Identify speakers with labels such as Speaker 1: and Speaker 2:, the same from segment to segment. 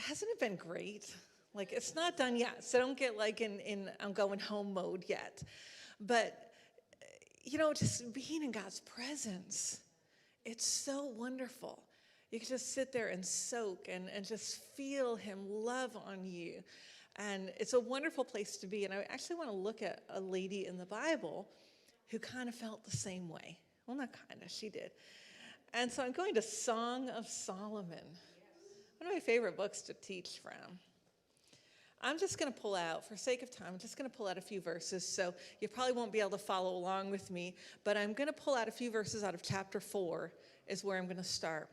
Speaker 1: hasn't it been great? Like, it's not done yet, so don't get like in I'm going home mode yet. But, just being in God's presence, it's so wonderful. You can just sit there and soak and just feel him love on you. And it's a wonderful place to be. And I actually want to look at a lady in the Bible who kind of felt the same way. Well, not kind of, she did. And so I'm going to Song of Solomon, one of my favorite books to teach from. I'm just going to pull out, for sake of time, I'm just going to pull out a few verses. So you probably won't be able to follow along with me, but I'm going to pull out a few verses out of chapter 4 is where I'm going to start.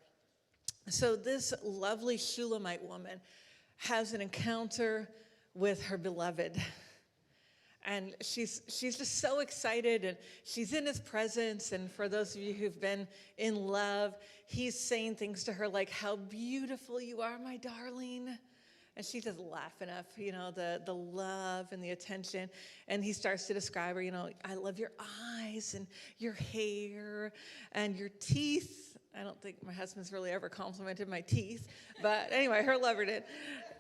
Speaker 1: So this lovely Shulamite woman has an encounter with her beloved. And she's just so excited, and she's in his presence. And for those of you who've been in love, he's saying things to her like, "How beautiful you are, my darling." And she's just laughing up, the love and the attention. And he starts to describe her, "I love your eyes and your hair and your teeth." I don't think my husband's really ever complimented my teeth. But anyway, her lover did.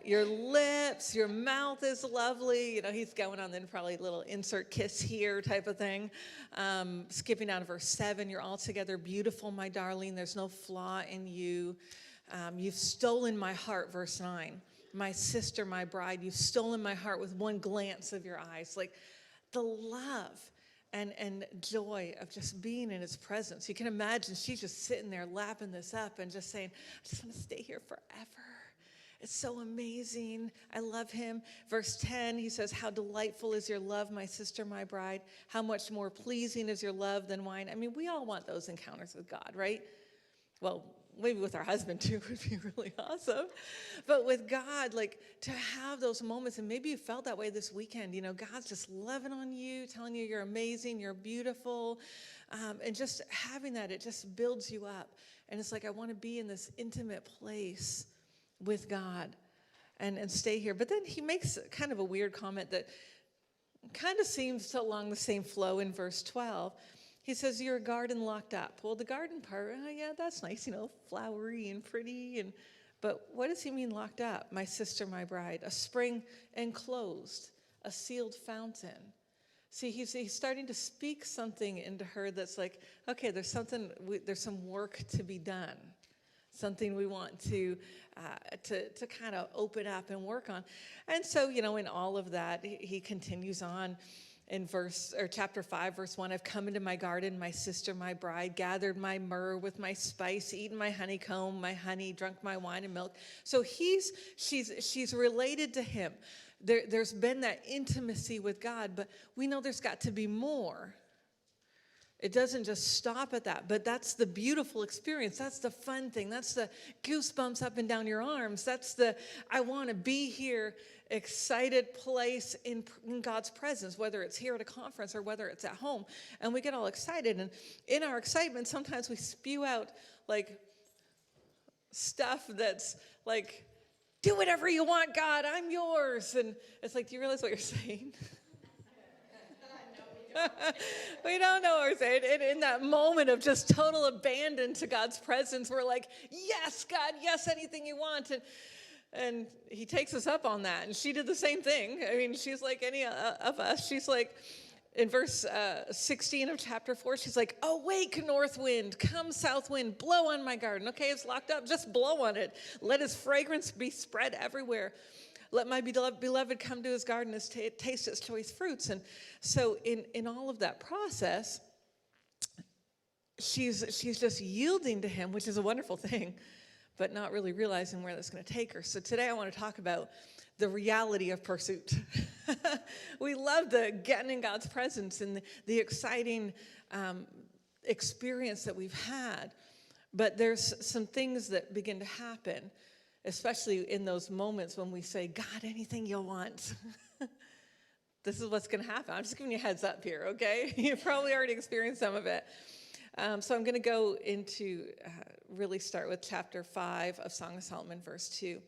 Speaker 1: "Your lips, your mouth is lovely." He's going on then probably a little insert kiss here type of thing. Skipping down to verse 7, "You're altogether beautiful, my darling. There's no flaw in you. You've stolen my heart," verse 9. "My sister, my bride, you've stolen my heart with one glance of your eyes." Like the love and joy of just being in his presence. You can imagine she's just sitting there lapping this up and just saying, "I just want to stay here forever. It's so amazing. I love him." Verse 10, he says, "How delightful is your love, my sister, my bride. How much more pleasing is your love than wine." I mean, we all want those encounters with God, right? Well, maybe with our husband too would be really awesome. But with God, like to have those moments, and maybe you felt that way this weekend, God's just loving on you, telling you you're amazing, you're beautiful. And just having that, it just builds you up. And it's like, I want to be in this intimate place with God and stay here. But then he makes kind of a weird comment that kind of seems to along the same flow in verse 12. He says, "You're a garden locked up." Well, the garden part, yeah, that's nice, flowery and pretty. But what does he mean locked up? "My sister, my bride, a spring enclosed, a sealed fountain." See, he's starting to speak something into her that's like, okay, there's some work to be done, something we want to kind of open up and work on. And so, in all of that, he continues on. In chapter 5, verse 1, "I've come into my garden, my sister, my bride, gathered my myrrh with my spice, eaten my honeycomb, my honey, drunk my wine and milk." So she's related to him. There's been that intimacy with God, but we know there's got to be more. It doesn't just stop at that, but that's the beautiful experience. That's the fun thing. That's the goosebumps up and down your arms. That's the, I want to be here, excited place in God's presence, whether it's here at a conference or whether it's at home. And we get all excited. And in our excitement, sometimes we spew out like stuff that's like, "Do whatever you want, God, I'm yours." And it's like, do you realize what you're saying? We don't know what we're saying. And in that moment of just total abandon to God's presence, we're like, "Yes, God, yes, anything you want." And he takes us up on that. And she did the same thing. I mean, she's like any of us. She's like, in verse 16 of chapter 4, she's like, "Awake, north wind, come south wind, blow on my garden." Okay, it's locked up, just blow on it. "Let his fragrance be spread everywhere. Let my beloved come to his garden, taste its choice fruits." And so in all of that process, she's just yielding to him, which is a wonderful thing, but not really realizing where that's going to take her. So today I want to talk about the reality of pursuit. We love the getting in God's presence and the exciting experience that we've had, but there's some things that begin to happen, especially in those moments when we say, "God, anything you want." This is what's going to happen. I'm just giving you a heads up here, okay? You've probably already experienced some of it. So I'm going to go into, really start with chapter 5 of Song of Solomon, verse 2.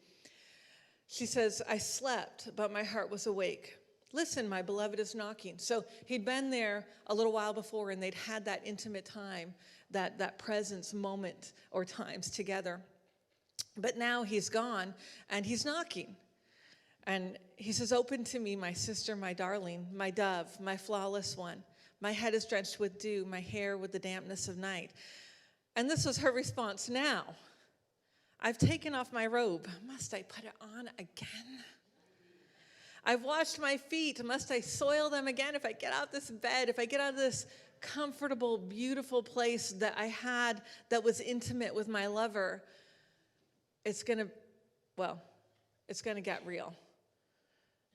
Speaker 1: She says, "I slept, but my heart was awake. Listen, my beloved is knocking." So he'd been there a little while before, and they'd had that intimate time, that presence moment or times together. But now he's gone, and he's knocking. And he says, "Open to me, my sister, my darling, my dove, my flawless one. My head is drenched with dew, my hair with the dampness of night." And this was her response. "Now, I've taken off my robe. Must I put it on again? I've washed my feet. Must I soil them again? If I get out this bed, if I get out of this comfortable, beautiful place that I had that was intimate with my lover, it's going to get real."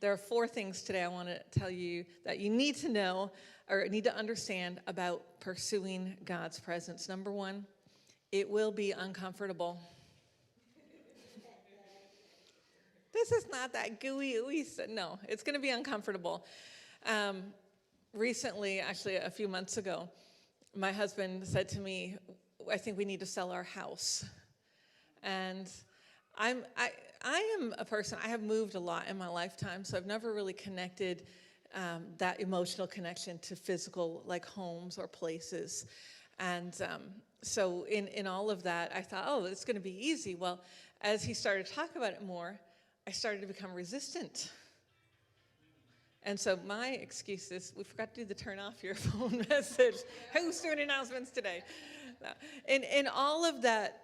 Speaker 1: There are 4 things today I want to tell you that you need to know or need to understand about pursuing God's presence. Number 1, it will be uncomfortable. This is not that gooey, ooey. No, it's going to be uncomfortable. Recently, actually a few months ago, my husband said to me, "I think we need to sell our house." And I am a person, I have moved a lot in my lifetime, so I've never really connected that emotional connection to physical, like homes or places. And so in all of that, I thought, oh, it's going to be easy. Well, as he started to talk about it more, I started to become resistant. And so my excuse is, we forgot to do the turn off your phone message. Who's doing announcements today? No. In all of that,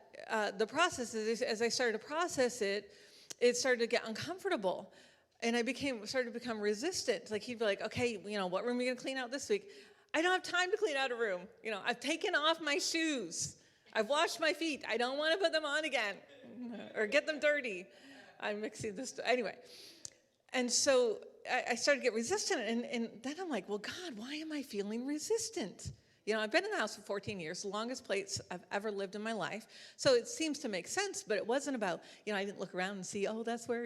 Speaker 1: the process, as I started to process it, it started to get uncomfortable. And I started to become resistant. Like he'd be like, "Okay, what room are you going to clean out this week?" "I don't have time to clean out a room. I've taken off my shoes. I've washed my feet. I don't want to put them on again or get them dirty." I'm mixing this. Anyway. And so I started to get resistant. And then I'm like, well, God, why am I feeling resistant? I've been in the house for 14 years, the longest place I've ever lived in my life. So it seems to make sense, but it wasn't about, I didn't look around and see, oh, that's where,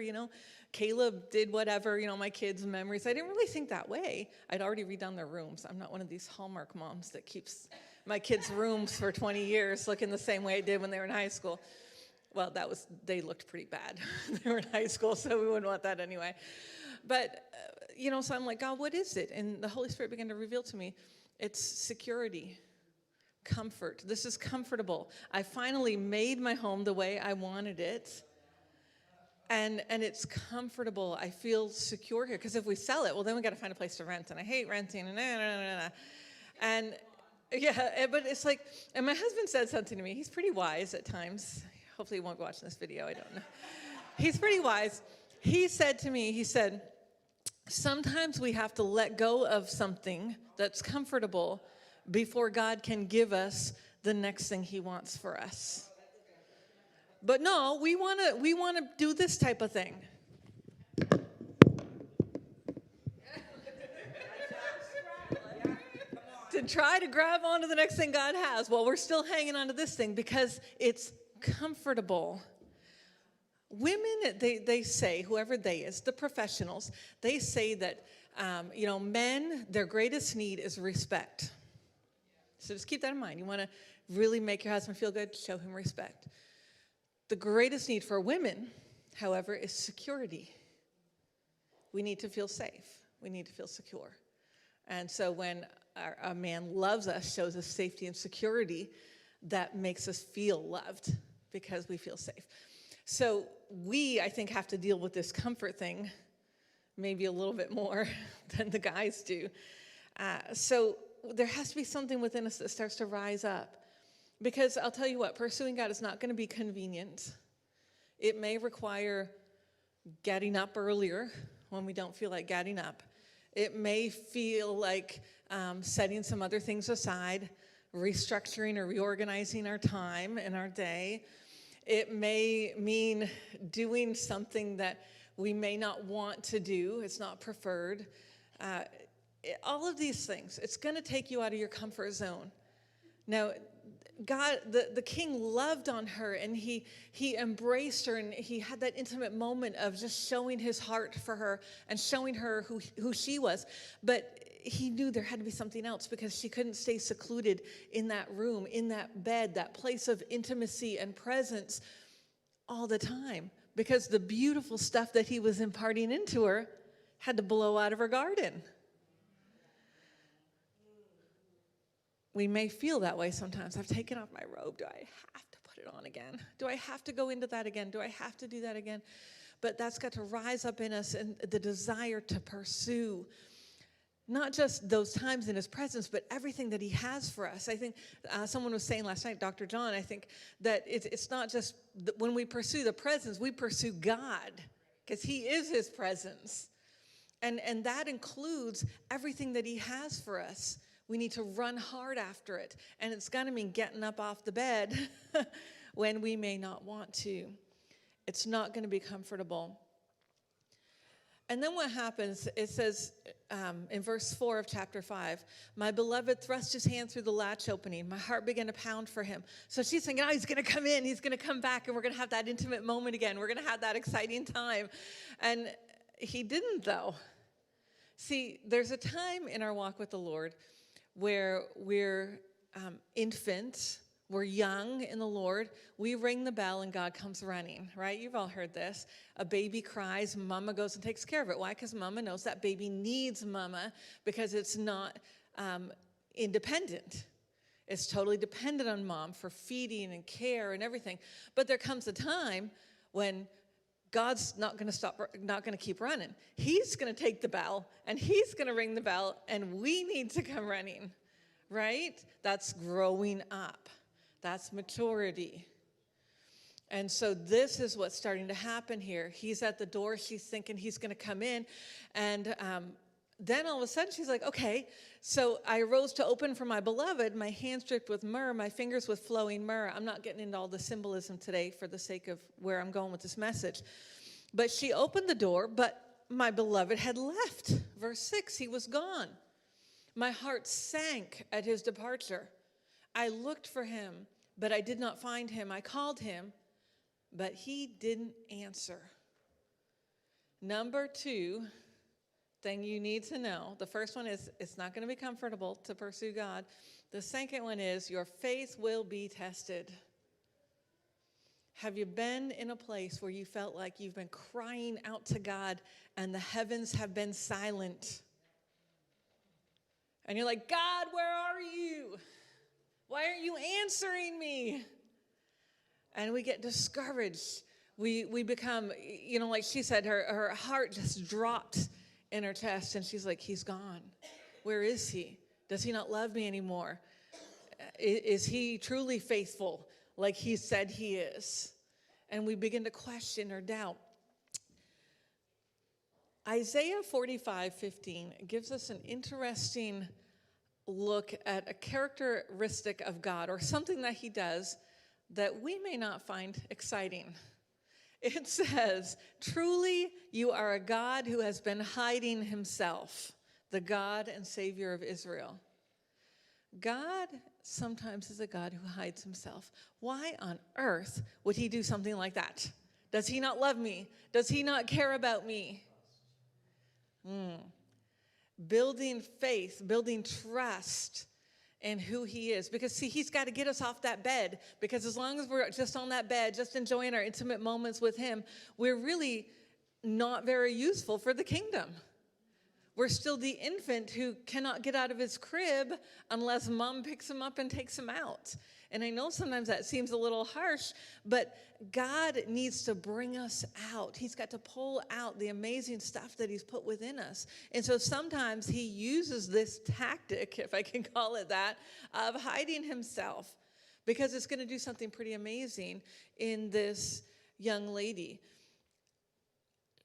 Speaker 1: Caleb did whatever, my kids' memories. I didn't really think that way. I'd already redone their rooms. I'm not one of these Hallmark moms that keeps my kids' rooms for 20 years looking the same way it did when they were in high school. Well, they looked pretty bad. They were in high school, so we wouldn't want that anyway. But, so I'm like, God, what is it? And the Holy Spirit began to reveal to me, it's security, comfort. This is comfortable. I finally made my home the way I wanted it. And it's comfortable. I feel secure here. Because if we sell it, well, then we got to find a place to rent. And I hate renting. And yeah, but it's like, and my husband said something to me. He's pretty wise at times. Hopefully he won't be watching this video. I don't know. He's pretty wise. He said to me, sometimes we have to let go of something that's comfortable before God can give us the next thing he wants for us. But no, we want to do this type of thing. To try to grab onto the next thing God has. Well, we're still hanging on to this thing because it's comfortable. Women, they say, whoever they is, the professionals, they say that, men, their greatest need is respect. So just keep that in mind. You want to really make your husband feel good, show him respect. The greatest need for women, however, is security. We need to feel safe. We need to feel secure. And so when a man loves us, shows us safety and security, that makes us feel loved because we feel safe. So we, I think, have to deal with this comfort thing maybe a little bit more than the guys do. So there has to be something within us that starts to rise up. Because I'll tell you what, pursuing God is not going to be convenient. It may require getting up earlier when we don't feel like getting up. It may feel like setting some other things aside, restructuring or reorganizing our time and our day. It may mean doing something that we may not want to do. It's not preferred. All of these things, it's going to take you out of your comfort zone. Now, God, the king loved on her, and he embraced her, and he had that intimate moment of just showing his heart for her and showing her who she was. But he knew there had to be something else because she couldn't stay secluded in that room, in that bed, that place of intimacy and presence all the time, because the beautiful stuff that he was imparting into her had to blow out of her garden. We may feel that way sometimes. I've taken off my robe. Do I have to put put it on again? Do I have to go into that again? Do I have to do that again? But that's got to rise up in us, and the desire to pursue not just those times in his presence, but everything that he has for us. I think someone was saying last night, Dr. John, I think that it's not just when we pursue the presence, we pursue God, because he is his presence. And that includes everything that he has for us. We need to run hard after it. And it's going to mean getting up off the bed when we may not want to. It's not going to be comfortable. And then what happens, it says in verse 4 of chapter 5, my beloved thrust his hand through the latch opening. My heart began to pound for him. So she's thinking, oh, he's going to come in. He's going to come back, and we're going to have that intimate moment again. We're going to have that exciting time. And he didn't, though. See, there's a time in our walk with the Lord where we're infants. We're young in the Lord. We ring the bell and God comes running, right? You've all heard this. A baby cries, mama goes and takes care of it. Why? Because mama knows that baby needs mama, because it's not independent. It's totally dependent on mom for feeding and care and everything. But there comes a time when God's not going to keep running. He's going to take the bell, and he's going to ring the bell, and we need to come running, right? That's growing up. That's maturity. And so this is what's starting to happen here. He's at the door. She's thinking he's going to come in. And then all of a sudden she's like, okay, so I arose to open for my beloved, my hands dripped with myrrh, my fingers with flowing myrrh. I'm not getting into all the symbolism today for the sake of where I'm going with this message. But she opened the door, but my beloved had left. Verse 6, he was gone. My heart sank at his departure. I looked for him, but I did not find him. I called him, but he didn't answer. Number 2 thing you need to know. The first one is it's not going to be comfortable to pursue God. The second one is your faith will be tested. Have you been in a place where you felt like you've been crying out to God and the heavens have been silent? And you're like, God, where are you? Why aren't you answering me? And we get discouraged. We become, like she said, her heart just dropped in her chest, and she's like, he's gone. Where is he? Does he not love me anymore? Is he truly faithful like he said he is? And we begin to question or doubt. Isaiah 45:15 gives us an interesting look at a characteristic of God, or something that he does that we may not find exciting. It says, truly you are a God who has been hiding himself, the God and Savior of Israel. God sometimes is a God who hides himself. Why on earth would he do something like that? Does he not love me? Does he not care about me? Building faith, building trust in who he is. Because, see, he's got to get us off that bed. Because as long as we're just on that bed, just enjoying our intimate moments with him, we're really not very useful for the kingdom. We're still the infant who cannot get out of his crib unless mom picks him up and takes him out. And I know sometimes that seems a little harsh, but God needs to bring us out. He's got to pull out the amazing stuff that he's put within us. And so sometimes he uses this tactic, if I can call it that, of hiding himself, because it's going to do something pretty amazing in this young lady.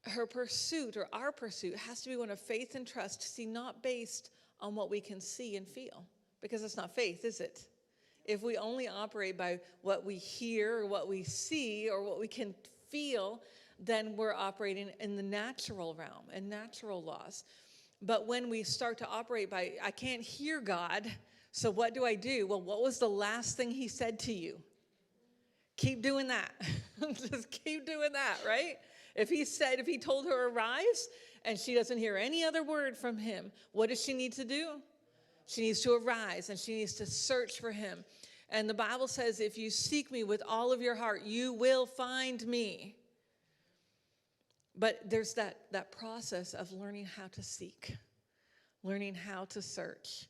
Speaker 1: Her pursuit, or our pursuit, has to be one of faith and trust, see, not based on what we can see and feel, because it's not faith, is it? If we only operate by what we hear or what we see or what we can feel, then we're operating in the natural realm and natural laws. But when we start to operate by, I can't hear God, so what do I do? Well, what was the last thing he said to you? Keep doing that. Just keep doing that, right? If he told her arise, and she doesn't hear any other word from him, what does she need to do? She needs to arise, and she needs to search for him. And the Bible says, if you seek me with all of your heart, you will find me. But there's that process of learning how to seek, learning how to search.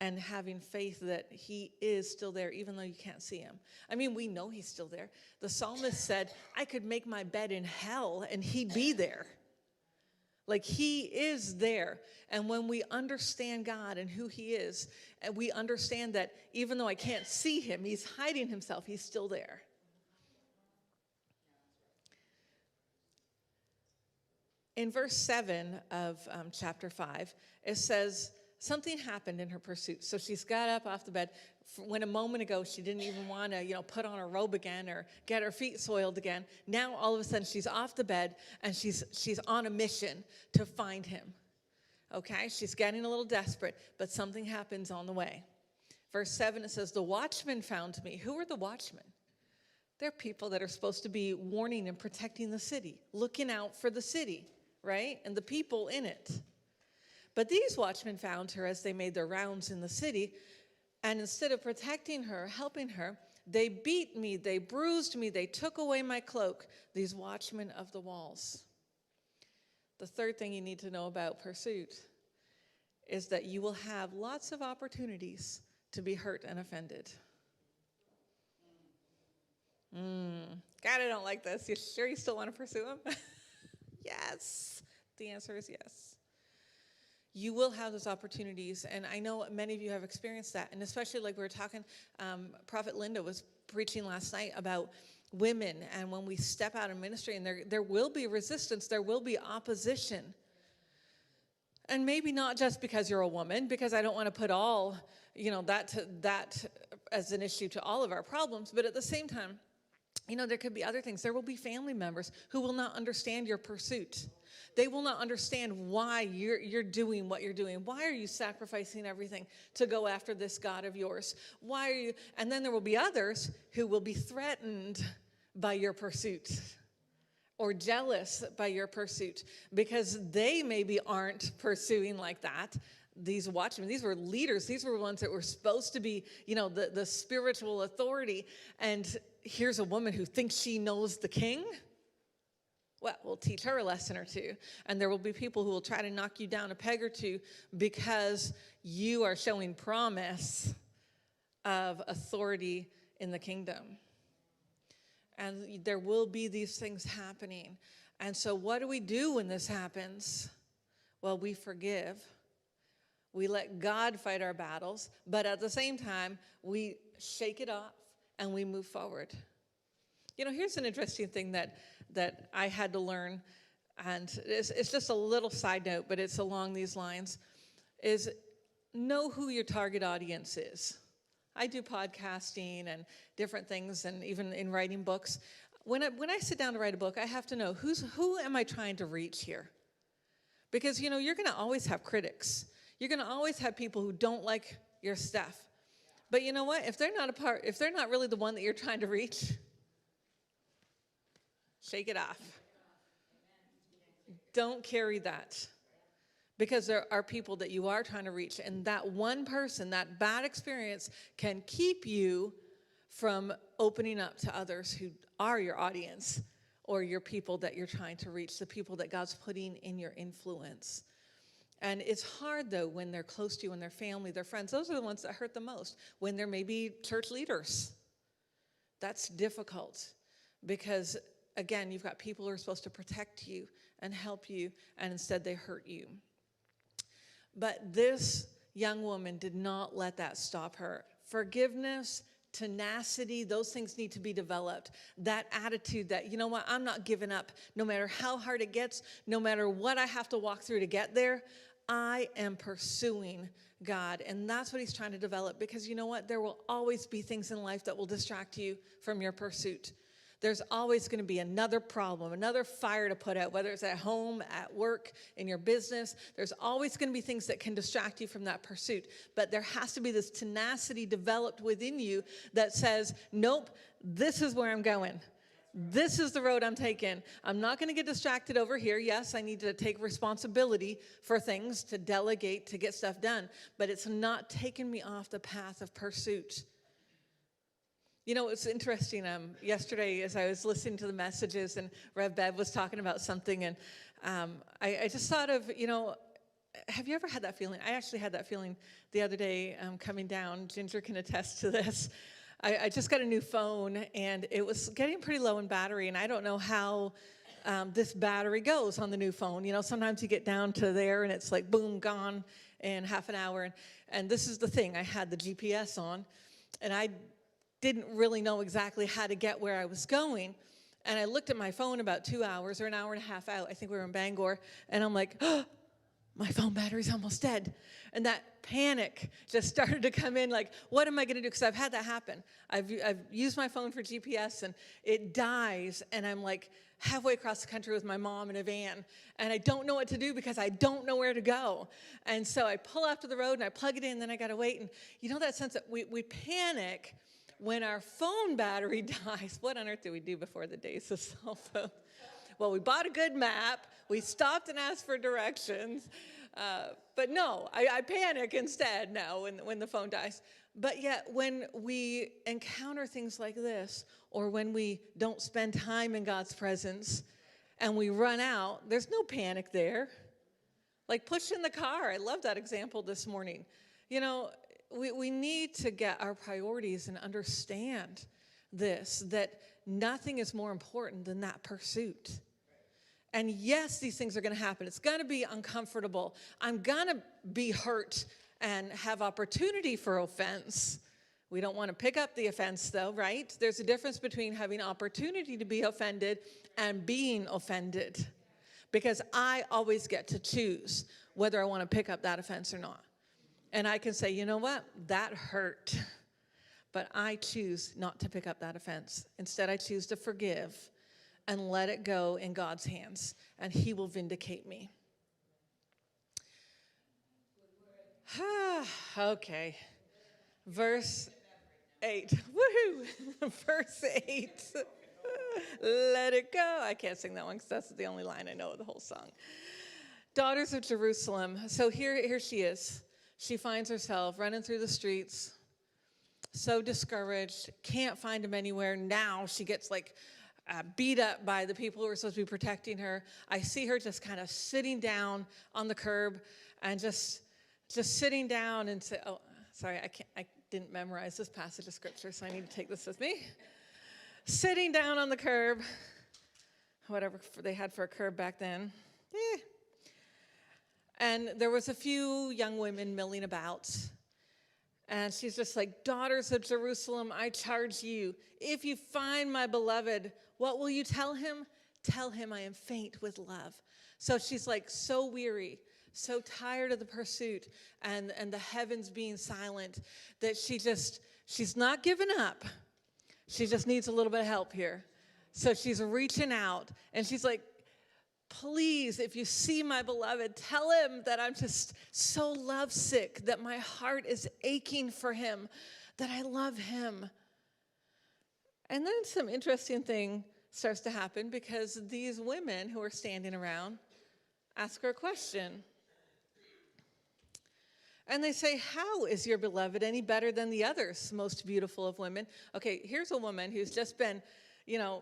Speaker 1: and having faith that he is still there, even though you can't see him. I mean, we know he's still there. The psalmist said, I could make my bed in hell and he'd be there. Like, he is there. And when we understand God and who he is, and we understand that even though I can't see him, he's hiding himself, he's still there. In verse 7 of chapter 5, it says, something happened in her pursuit. So she's got up off the bed. When a moment ago she didn't even want to, put on her robe again or get her feet soiled again. Now all of a sudden she's off the bed and she's on a mission to find him. Okay, she's getting a little desperate, but something happens on the way. Verse 7, it says, the watchmen found me. Who are the watchmen? They're people that are supposed to be warning and protecting the city, looking out for the city, right? And the people in it. But these watchmen found her as they made their rounds in the city, and instead of protecting her, helping her, they beat me, they bruised me, they took away my cloak, these watchmen of the walls. The third thing you need to know about pursuit is that you will have lots of opportunities to be hurt and offended. God, I don't like this. You sure you still want to pursue him? Yes. The answer is yes. You will have those opportunities, and I know many of you have experienced that, and especially like we were talking, Prophet Linda was preaching last night about women, and when we step out in ministry, and there will be resistance, there will be opposition. And maybe not just because you're a woman, because I don't want to put all, that as an issue to all of our problems, but at the same time, there could be other things. There will be family members who will not understand your pursuit. They will not understand why you're doing what you're doing. Why are you sacrificing everything to go after this God of yours? Why are you? And then there will be others who will be threatened by your pursuit or jealous by your pursuit because they maybe aren't pursuing like that. These watchmen, these were leaders. These were ones that were supposed to be, the spiritual authority. And here's a woman who thinks she knows the king. Well, we'll teach her a lesson or two. And there will be people who will try to knock you down a peg or two because you are showing promise of authority in the kingdom. And there will be these things happening. And so what do we do when this happens? Well, we forgive. We let God fight our battles. But at the same time, we shake it off and we move forward. Here's an interesting thing that I had to learn, and it's just a little side note, but it's along these lines, is know who your target audience is. I do podcasting and different things, and even in writing books. When I sit down to write a book, I have to know who am I trying to reach here? Because, you're going to always have critics. You're going to always have people who don't like your stuff. But you know what? If they're not really the one that you're trying to reach, shake it off. Don't carry that. Because there are people that you are trying to reach. And that one person, that bad experience, can keep you from opening up to others who are your audience or your people that you're trying to reach, the people that God's putting in your influence. And it's hard, though, when they're close to you, when they're family, their friends. Those are the ones that hurt the most. When they're maybe church leaders. That's difficult because, again, you've got people who are supposed to protect you and help you, and instead they hurt you. But this young woman did not let that stop her. Forgiveness, tenacity, those things need to be developed. That attitude that, I'm not giving up. No matter how hard it gets, no matter what I have to walk through to get there, I am pursuing God. And that's what he's trying to develop, because you know what? There will always be things in life that will distract you from your pursuit. There's always going to be another problem, another fire to put out, whether it's at home, at work, in your business. There's always going to be things that can distract you from that pursuit. But there has to be this tenacity developed within you that says, nope, this is where I'm going. This is the road I'm taking. I'm not going to get distracted over here. Yes, I need to take responsibility for things, to delegate, to get stuff done. But it's not taking me off the path of pursuit. It's interesting. Yesterday, as I was listening to the messages, and Rev Bev was talking about something, and I just thought of, have you ever had that feeling? I actually had that feeling the other day coming down. Ginger can attest to this. I just got a new phone, and it was getting pretty low in battery, and I don't know how this battery goes on the new phone. You know, sometimes you get down to there, and it's like, boom, gone in half an hour. And this is the thing. I had the GPS on, and I didn't really know exactly how to get where I was going. And I looked at my phone about 2 hours or an hour and a half out. I think we were in Bangor, and I'm like, oh, my phone battery's almost dead. And that panic just started to come in, like, what am I going to do? Because I've had that happen. I've used my phone for GPS, and it dies, and I'm like halfway across the country with my mom in a van, and I don't know what to do because I don't know where to go. And so I pull off to the road, and I plug it in, and then I got to wait. And you know that sense that we panic when our phone battery dies. What on earth do we do before the days of cell phone? Well, we bought a good map. We stopped and asked for directions. But no, I panic instead now when the phone dies. But yet when we encounter things like this, or when we don't spend time in God's presence and we run out, there's no panic there. Like push in the car. I love that example this morning. You know, we need to get our priorities and understand this, that nothing is more important than that pursuit. And yes, these things are going to happen. It's going to be uncomfortable. I'm going to be hurt and have opportunity for offense. We don't want to pick up the offense, though, right? There's a difference between having opportunity to be offended and being offended. Because I always get to choose whether I want to pick up that offense or not. And I can say, you know what? That hurt. But I choose not to pick up that offense. Instead, I choose to forgive and let it go in God's hands, and he will vindicate me. Okay. Verse 8. Woohoo! Verse 8. Let it go. I can't sing that one because that's the only line I know of the whole song. Daughters of Jerusalem. So here she is. She finds herself running through the streets, so discouraged, can't find him anywhere. Now she gets like beat up by the people who are supposed to be protecting her. I see her just kind of sitting down on the curb and just sitting down and say, oh, sorry, I didn't memorize this passage of scripture, so I need to take this with me. Sitting down on the curb, whatever they had for a curb back then. And there was a few young women milling about. And she's just like, daughters of Jerusalem, I charge you, if you find my beloved, what will you tell him? Tell him I am faint with love. So she's like so weary, so tired of the pursuit and the heavens being silent that she's not giving up. She just needs a little bit of help here. So she's reaching out and she's like, please, if you see my beloved, tell him that I'm just so lovesick, that my heart is aching for him, that I love him. And then some interesting thing starts to happen because these women who are standing around ask her a question. And they say, how is your beloved any better than the others, most beautiful of women? Okay, here's a woman who's just been,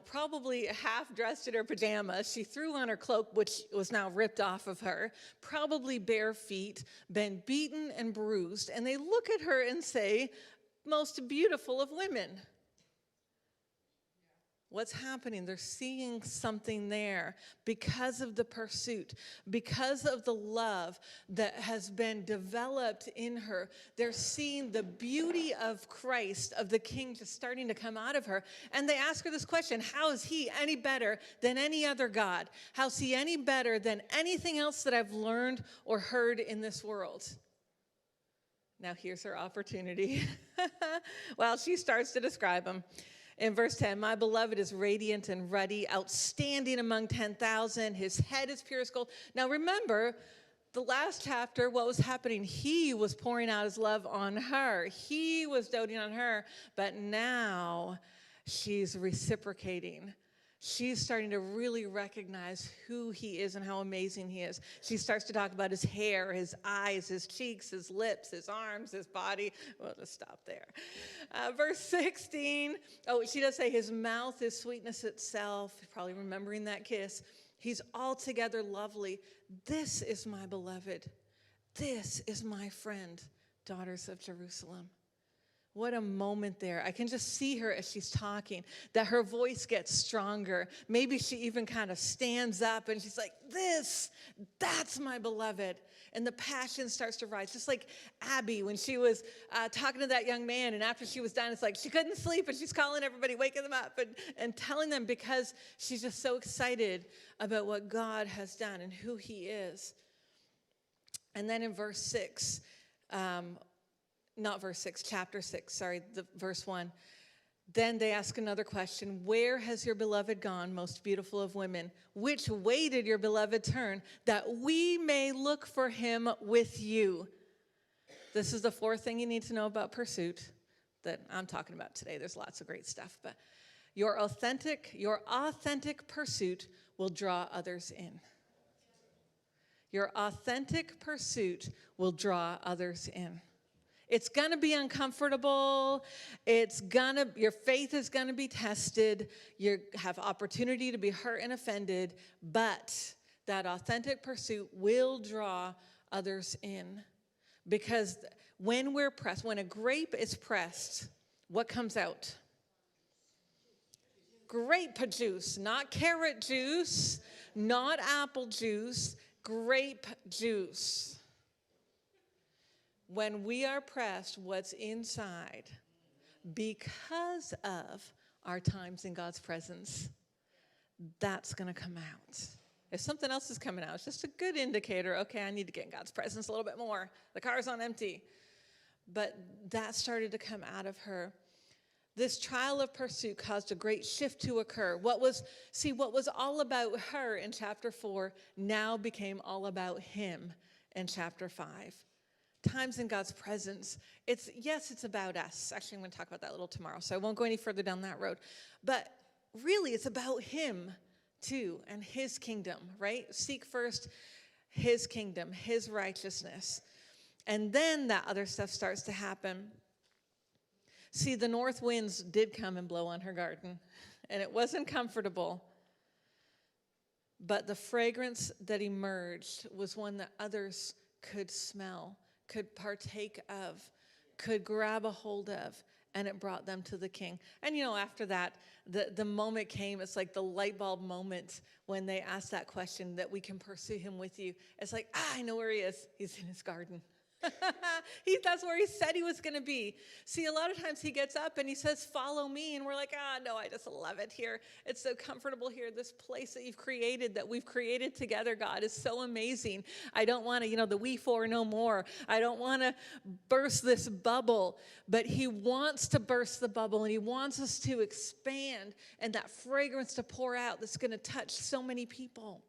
Speaker 1: probably half dressed in her pajamas. She threw on her cloak, which was now ripped off of her, probably bare feet, been beaten and bruised. And they look at her and say, most beautiful of women. What's happening? They're seeing something there because of the pursuit, because of the love that has been developed in her. They're seeing the beauty of Christ, of the King, just starting to come out of her. And they ask her this question, how is he any better than any other God? How is he any better than anything else that I've learned or heard in this world? Now here's her opportunity. Well, she starts to describe him. In verse 10, my beloved is radiant and ruddy, outstanding among 10,000. His head is pure as gold. Now remember, the last chapter, what was happening? He was pouring out his love on her. He was doting on her. But now she's reciprocating. She's starting to really recognize who he is and how amazing he is. She starts to talk about his hair, his eyes, his cheeks, his lips, his arms, his body. Well, let's stop there. Verse 16. Oh, she does say his mouth is sweetness itself. Probably remembering that kiss. He's altogether lovely. This is my beloved. this is my friend, daughters of Jerusalem. What a moment there. I can just see her as she's talking, that her voice gets stronger. Maybe she even kind of stands up and she's like, that's my beloved. And the passion starts to rise. Just like Abby when she was talking to that young man, and after she was done, it's like she couldn't sleep and she's calling everybody, waking them up and telling them, because she's just so excited about what God has done and who he is. And then in verse 6, chapter 6, verse 1. Then they ask another question. Where has your beloved gone, most beautiful of women? Which way did your beloved turn, that we may look for him with you? This is the fourth thing you need to know about pursuit that I'm talking about today. There's lots of great stuff, but your authentic pursuit will draw others in. Your authentic pursuit will draw others in. It's going to be uncomfortable. Your faith is going to be tested. You have opportunity to be hurt and offended, but that authentic pursuit will draw others in. Because when we're pressed, when a grape is pressed, what comes out? Grape juice, not carrot juice, not apple juice, grape juice. When we are pressed, what's inside, because of our times in God's presence, that's going to come out. If something else is coming out, it's just a good indicator. Okay, I need to get in God's presence a little bit more. The car's on empty. But that started to come out of her. This trial of pursuit caused a great shift to occur. What was all about her in chapter 4 now became all about him in chapter 5. Times in God's presence. It's about us. Actually, I'm going to talk about that a little tomorrow, so I won't go any further down that road. But really, it's about him too and his kingdom, right? Seek first his kingdom, his righteousness. And then that other stuff starts to happen. See, the north winds did come and blow on her garden, and it wasn't comfortable. But the fragrance that emerged was one that others could smell, could partake of, could grab a hold of, and it brought them to the king. And after that, the moment came. It's like the light bulb moment when they asked that question, that we can pursue him with you. It's like, I know where he is. He's in his garden. That's where he said he was going to be. See, a lot of times he gets up and he says, follow me. And we're like, no, I just love it here. It's so comfortable here. This place that you've created, that we've created together, God, is so amazing. I don't want to, the we four no more. I don't want to burst this bubble. But he wants to burst the bubble, and he wants us to expand and that fragrance to pour out that's going to touch so many people.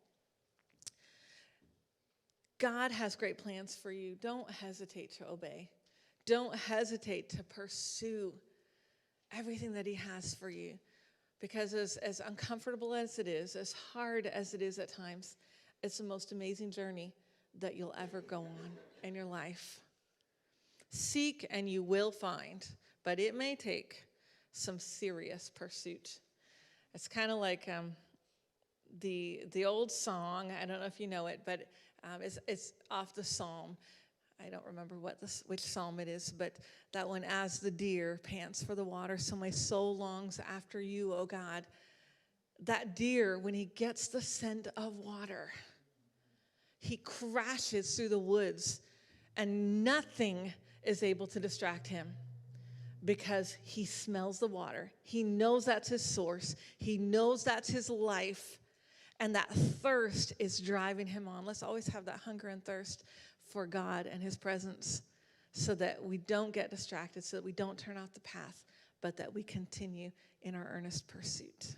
Speaker 1: God has great plans for you. Don't hesitate to obey. Don't hesitate to pursue everything that he has for you. Because as uncomfortable as it is, as hard as it is at times, it's the most amazing journey that you'll ever go on in your life. Seek and you will find, but it may take some serious pursuit. It's kind of like the old song. I don't know if you know it, but it's off the psalm. I don't remember which psalm it is, but that one, as the deer pants for the water, so my soul longs after you, O God. That deer, when he gets the scent of water, he crashes through the woods, and nothing is able to distract him because he smells the water. He knows that's his source. He knows that's his life. And that thirst is driving him on. Let's always have that hunger and thirst for God and his presence, so that we don't get distracted, so that we don't turn off the path, but that we continue in our earnest pursuit.